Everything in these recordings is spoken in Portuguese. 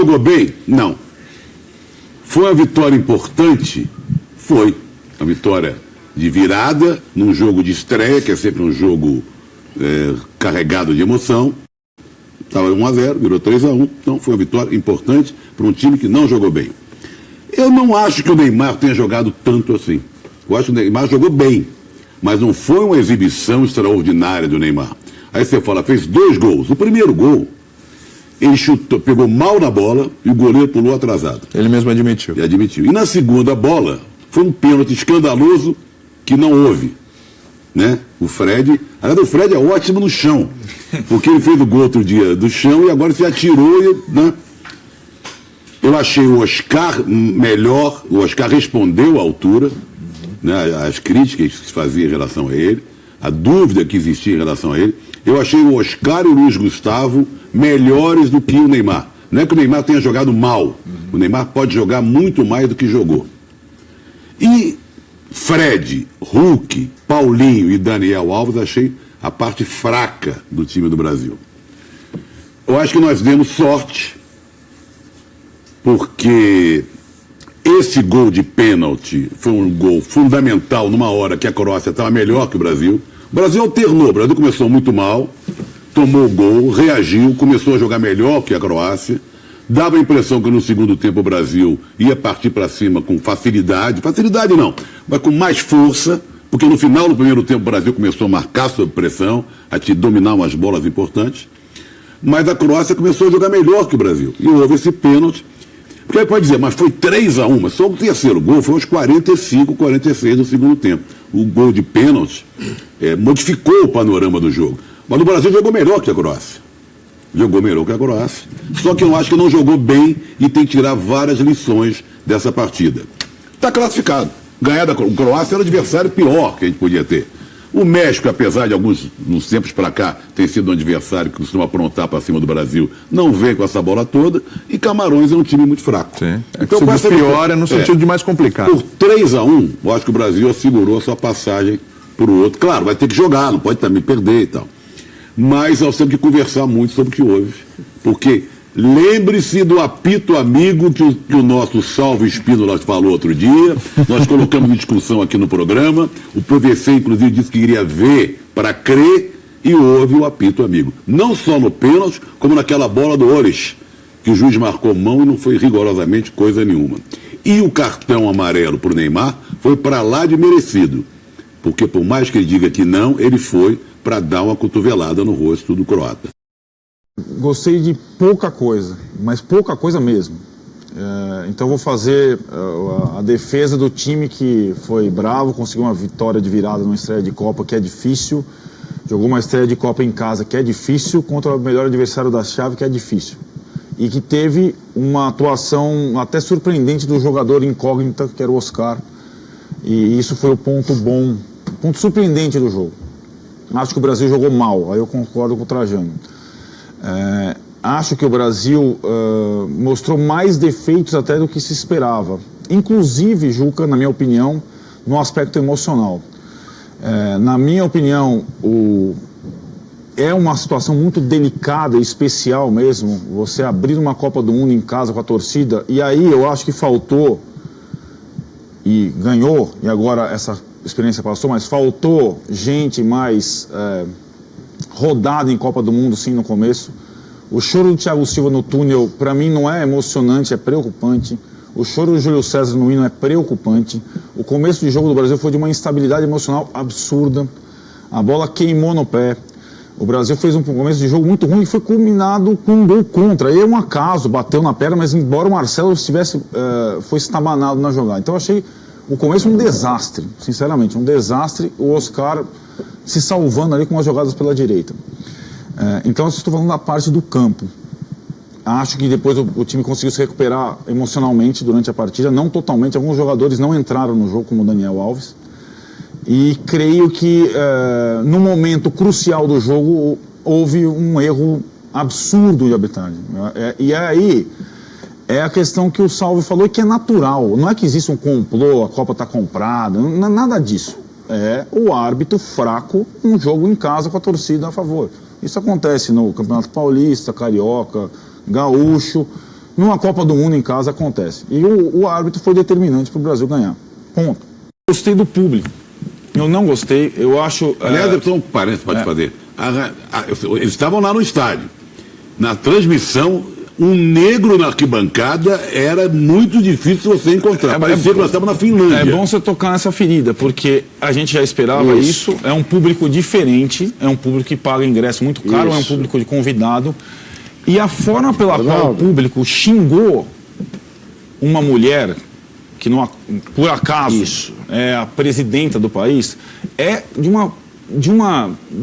Jogou bem? Não. Foi uma vitória importante? Foi. Uma vitória de virada, num jogo de estreia, que é sempre um jogo carregado de emoção. Estava 1-0, virou 3-1. Então foi uma vitória importante para um time que não jogou bem. Eu não acho que o Neymar tenha jogado tanto assim. Eu acho que o Neymar jogou bem, mas não foi uma exibição extraordinária do Neymar. Aí você fala, fez 2 gols. O primeiro gol, ele chutou, pegou mal na bola e o goleiro pulou atrasado. Ele mesmo admitiu. Ele admitiu. E na segunda bola, foi um pênalti escandaloso que não houve. Né? O Fred é ótimo no chão, porque ele fez o gol outro dia do chão e agora se atirou. Né? Eu achei o Oscar melhor, o Oscar respondeu à altura, né? As críticas que se faziam em relação a ele, a dúvida que existia em relação a ele. Eu achei o Oscar e o Luiz Gustavo melhores do que o Neymar. Não é que o Neymar tenha jogado mal, o Neymar pode jogar muito mais do que jogou. E Fred, Hulk, Paulinho e Daniel Alves, achei a parte fraca do time do Brasil. Eu acho que nós demos sorte, porque esse gol de pênalti foi um gol fundamental numa hora que a Croácia estava melhor que o Brasil. O Brasil alternou, o Brasil começou muito mal, tomou o gol, reagiu, começou a jogar melhor que a Croácia. Dava a impressão que no segundo tempo o Brasil ia partir para cima com facilidade. Facilidade não, mas com mais força, porque no final do primeiro tempo o Brasil começou a marcar sob pressão, a te dominar umas bolas importantes. Mas a Croácia começou a jogar melhor que o Brasil. E houve esse pênalti. Porque aí pode dizer, mas foi 3-1, mas só o terceiro gol foi aos 45, 46 do segundo tempo. O gol de pênalti modificou o panorama do jogo. Mas o Brasil jogou melhor que a Croácia. Jogou melhor que a Croácia. Só que eu acho que não jogou bem e tem que tirar várias lições dessa partida. Está classificado. Ganhar da Croácia era o adversário pior que a gente podia ter. O México, apesar de alguns, nos tempos para cá, ter sido um adversário que costuma aprontar para cima do Brasil, não vem com essa bola toda. E Camarões é um time muito fraco. Sim. Então, o pior é no sentido de mais complicado. Por 3-1, eu acho que o Brasil assegurou a sua passagem para o outro. Claro, vai ter que jogar, não pode também perder e tal. Mas nós temos que conversar muito sobre o que houve. Porque lembre-se do apito amigo que o nosso Salvo Espínola falou outro dia. Nós colocamos em discussão aqui no programa. O PVC, inclusive, disse que iria ver para crer. E houve o apito amigo. Não só no pênalti, como naquela bola do Ores, que o juiz marcou mão e não foi rigorosamente coisa nenhuma. E o cartão amarelo para o Neymar foi para lá de merecido. Porque por mais que ele diga que não, ele foi para dar uma cotovelada no rosto do croata. Gostei de pouca coisa, mas pouca coisa mesmo. Então vou fazer a defesa do time que foi bravo, conseguiu uma vitória de virada numa estreia de Copa que é difícil, jogou uma estreia de Copa em casa que é difícil, contra o melhor adversário da chave que é difícil. E que teve uma atuação até surpreendente do jogador incógnita, que era o Oscar. E isso foi o ponto bom, ponto surpreendente do jogo. Acho que o Brasil jogou mal, aí eu concordo com o Trajano. Acho que o Brasil mostrou mais defeitos até do que se esperava. Inclusive, Juca, na minha opinião, no aspecto emocional. Na minha opinião, é uma situação muito delicada e especial mesmo, você abrir uma Copa do Mundo em casa com a torcida, e aí eu acho que faltou, e ganhou, e agora essa experiência passou, mas faltou gente mais rodada em Copa do Mundo, sim, no começo. O choro do Thiago Silva no túnel, para mim, não é emocionante, é preocupante. O choro do Júlio César no hino é preocupante. O começo de jogo do Brasil foi de uma instabilidade emocional absurda. A bola queimou no pé. O Brasil fez um começo de jogo muito ruim e foi culminado com um gol contra. Aí é um acaso, bateu na perna, mas embora o Marcelo foi estabanado na jogada. Então eu achei o começo um desastre, sinceramente, um desastre. O Oscar se salvando ali com as jogadas pela direita. Então eu estou falando da parte do campo. Acho que depois o time conseguiu se recuperar emocionalmente durante a partida, não totalmente. Alguns jogadores não entraram no jogo, como o Daniel Alves. E creio que no momento crucial do jogo houve um erro absurdo de arbitragem. E aí é a questão que o Salve falou, que é natural. Não é que existe um complô, a Copa está comprada, não é nada disso. É o árbitro fraco num jogo em casa com a torcida a favor. Isso acontece no Campeonato Paulista, Carioca, Gaúcho. Numa Copa do Mundo em casa acontece. E o árbitro foi determinante para o Brasil ganhar. Ponto. Gostei do público. Eu não gostei, eu acho... Aliás, só um parênteses pode fazer. Eles estavam lá no estádio. Na transmissão, um negro na arquibancada era muito difícil você encontrar. Parecia que nós estávamos na Finlândia. É bom você tocar nessa ferida, porque a gente já esperava isso. É um público diferente, é um público que paga ingresso muito caro, é um público de convidado. E a forma pela qual o público xingou uma mulher, que não, por acaso é a presidenta do país, é de uma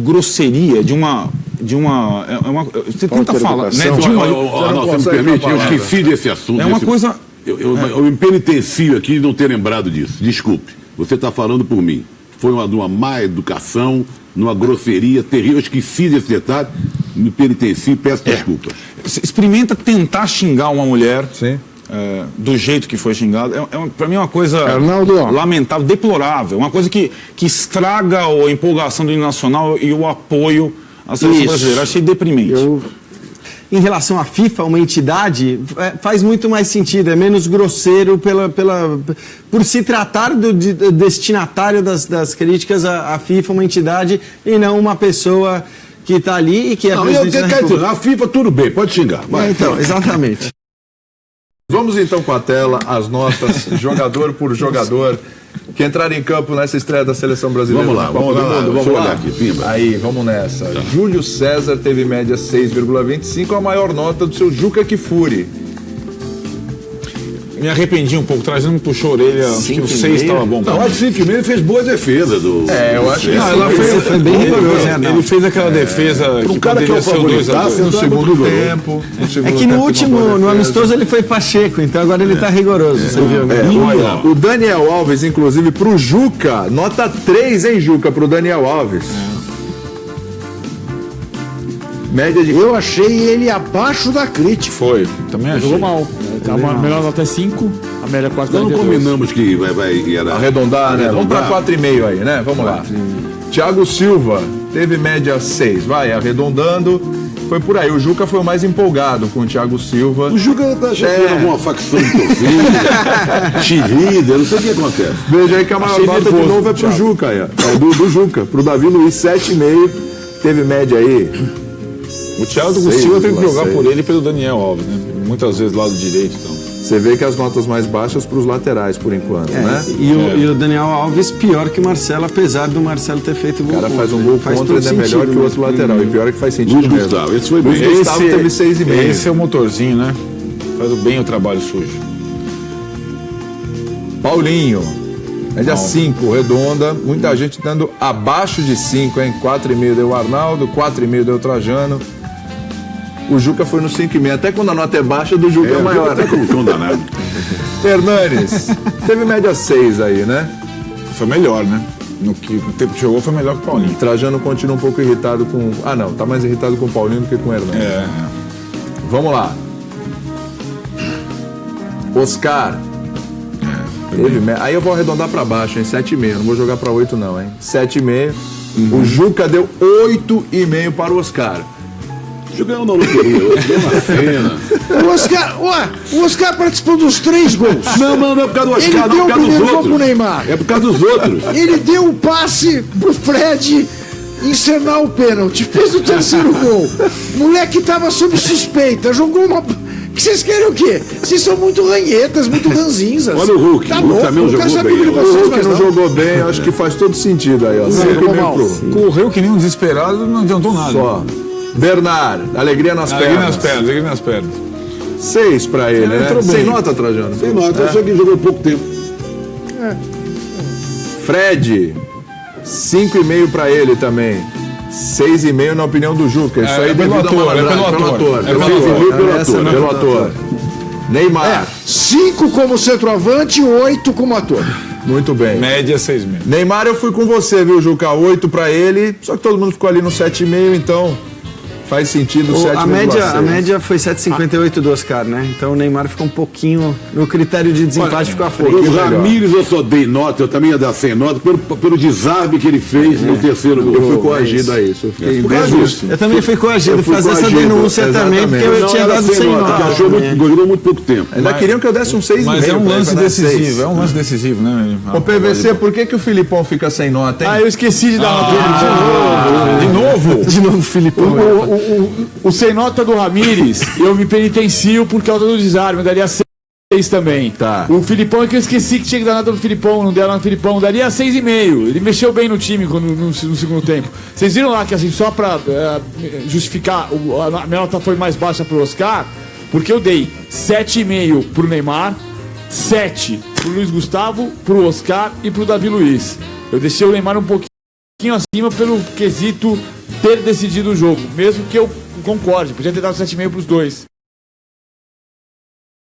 grosseria, você tenta falar, né? Você me permite, eu esqueci desse assunto. É uma coisa... Eu me penitencio aqui de não ter lembrado disso. Desculpe, você está falando por mim. Foi uma má educação, numa grosseria terrível. Eu esqueci desse detalhe, me penitencio e peço desculpas. Experimenta tentar xingar uma mulher... Sim. Do jeito que foi xingado, para mim é uma coisa lamentável, deplorável, uma coisa que estraga a empolgação do hino nacional e o apoio à seleção brasileira. Achei deprimente. Em relação à FIFA, uma entidade, faz muito mais sentido, é menos grosseiro por se tratar do destinatário das críticas à FIFA, uma entidade, e não uma pessoa que está ali e que é presidente da República. A FIFA tudo bem, pode xingar. Então, exatamente. Vamos então com a tela, as notas, jogador por jogador, que entraram em campo nessa estreia da Seleção Brasileira. Vamos lá. Aqui, Pimba. Aí, vamos nessa. Júlio César teve média 6,25, a maior nota do seu Juca Kfouri. Me arrependi um pouco, trazendo puxou a orelha, acho que o 6 estava bom. Não, acho que ele fez boa defesa do... eu acho que ela foi bem rigoroso. Ele fez aquela defesa que cara que é o favoritaço no segundo tempo. É que no último, no amistoso, ele foi Pacheco, então agora ele está rigoroso, você viu? Olha, o Daniel Alves, inclusive, pro Juca, nota 3, hein, Juca, pro Daniel Alves. Média de... Eu achei ele abaixo da crítica. Foi, também achei. Jogou mal. A melhor nota é 5, a média é 4,42. Não combinamos que vai arredondar, né? Vamos para 4,5 aí, né? Vamos lá. Thiago Silva teve média 6, vai, arredondando. Foi por aí. O Juca foi o mais empolgado com o Thiago Silva. O Juca tá chegando alguma facção de torcida, cheerleader, não sei o que acontece. Veja aí que a maior nota de novo é pro Juca aí. É do Juca, pro Davi Luiz, 7,5. Teve média aí. O Thiago Silva teve que jogar por ele e pelo Daniel Alves, né? Muitas vezes lado direito. Então. Você vê que as notas mais baixas para os laterais, por enquanto, né? E o Daniel Alves pior que o Marcelo, apesar do Marcelo ter feito gol. O cara faz um gol contra, ele é melhor que o outro lateral. E pior é que faz sentido Luiz mesmo. Gustavo, esse foi bem. Luiz Gustavo teve 6,5. Esse é o motorzinho, né? Faz bem o trabalho sujo. Paulinho, média 5, redonda. Muita gente dando abaixo de 5, hein? 4,5 deu o Arnaldo, 4,5 deu o Trajano. O Juca foi no 5,5. Até quando a nota é baixa, do Juca é maior. Até com o tom danado. Hernanes, teve média 6 aí, né? Foi melhor, né? No tempo que jogou foi melhor que o Paulinho. Trajano continua um pouco irritado com... Ah, não. Tá mais irritado com o Paulinho do que com o Hernanes. Vamos lá. Oscar. Aí eu vou arredondar pra baixo, hein? 7,5. Não vou jogar pra 8, não, hein? 7,5. O Juca deu 8,5 para o Oscar. Jogando na loteria hoje, deu uma cena. O Oscar participou dos 3 gols. Não é por causa do Oscar, Ele não, deu é por o causa primeiro dos gol pro outros. Neymar. É por causa dos outros. Ele deu o passe pro Fred encerrar o pênalti. Fez o terceiro gol. O moleque tava sob suspeita. Jogou uma... Que vocês querem o quê? Vocês são muito ranhetas, muito ranzinzas. Olha o Hulk. Tá O Hulk louco, também não quero jogou saber bem. de O vocês, Hulk mas não jogou bem, eu acho que faz todo sentido aí, ó. jogou mal. Correu que nem um desesperado, não adiantou nada. Só. Bernard, alegria nas pernas. Alegria nas pernas. 6 pra ele, né? entrou bem. Sem nota, Trajano? Sem nota, eu achei que ele jogou pouco tempo. Fred, 5,5 pra ele também. 6,5 na opinião do Juca. Isso aí pelo devido ator, a malandragem, pelo ator. Neymar. 5 como centroavante e 8 como ator. Muito bem. Média 6,5. Neymar, eu fui com você, viu, Juca? 8 pra ele. Só que todo mundo ficou ali no 7,5, então faz sentido o A 7,6. média foi 7,58 do Oscar, né? Então o Neymar ficou um pouquinho no critério de desempate, ficou à frente. O Ramírez eu só dei nota, eu também ia dar 100 notas, pelo desarme que ele fez no terceiro gol. Eu fui coagido a isso. Eu fiquei injusto. Eu também fui coagido Eu fui fazer essa coagido, denúncia também, porque eu Não, tinha era dado 100 100 notas, notas. que achou muito, durou muito pouco tempo. Ainda queriam que eu desse um 6,5. Mas é um lance pra dar 6. decisivo, é um lance decisivo, né? Ô PVC, por que o Filipão fica sem nota, hein? Ah, eu esqueci de dar nota De novo? De novo, Filipão. O sem nota do Ramírez, eu me penitencio por causa do desarme, eu daria 6 também. Tá. O Filipão é que eu esqueci que tinha que dar nota do Filipão, não deram nota do Filipão, daria 6,5. Ele mexeu bem no time no segundo tempo. Vocês viram lá que assim, só pra justificar, a minha nota foi mais baixa pro Oscar, porque eu dei 7,5 pro Neymar, 7 pro Luiz Gustavo, pro Oscar e pro Davi Luiz. Eu deixei o Neymar um pouquinho acima pelo quesito ter decidido o jogo, mesmo que eu concorde, podia ter dado 7,5 pros dois.